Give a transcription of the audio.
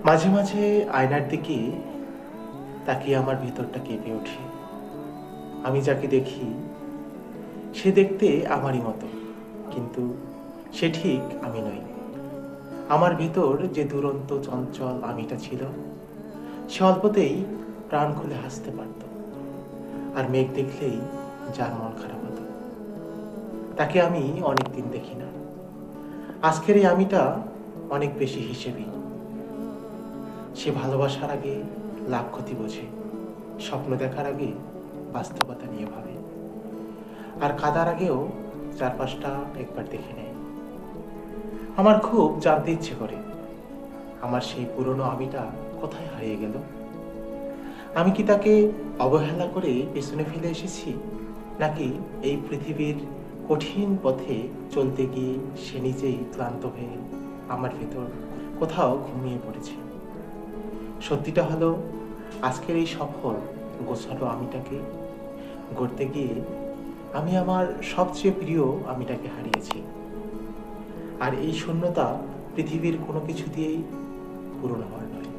মাঝে মাঝে আয়নার দিকে তাকিয়ে আমার ভেতরটা কেঁপে ওঠে। আমি যাকে দেখি সে দেখতে আমারই মতো, কিন্তু সে ঠিক আমি নই। আমার ভেতর যে দুরন্ত চঞ্চল আমিটা ছিল, সে অল্পতেই প্রাণ খুলে হাসতে পারত, আর মেঘ দেখলেই যার মন খারাপ হতো। তাকে আমি অনেক দিন দেখি না। আজকের এই আমিটা অনেক বেশি হিসেবি। সে ভালোবাসার আগে লাভ ক্ষতি বোঝে, স্বপ্ন দেখার আগে বাস্তবতা নিয়ে ভাবে, আর কাদার আগেও চারপাশটা একবার দেখে নেয়। আমার খুব জানতে ইচ্ছে করে, আমার সেই পুরনো আমিটা কোথায় হারিয়ে গেল। আমি কি তাকে অবহেলা করে পেছনে ফেলে এসেছি, নাকি এই পৃথিবীর কঠিন পথে চলতে গিয়ে সে নিজেই ক্লান্ত হয়ে আমার ভেতর কোথাও ঘুমিয়ে পড়েছে। সত্যিটা হলো, আজকের এই সফল গোছালো আমিটাকে গড়তে গিয়ে আমি আমার সবচেয়ে প্রিয় আমিটাকে হারিয়েছি। আর এই শূন্যতা পৃথিবীর কোনো কিছু দিয়েই পূরণ হওয়ার নয়।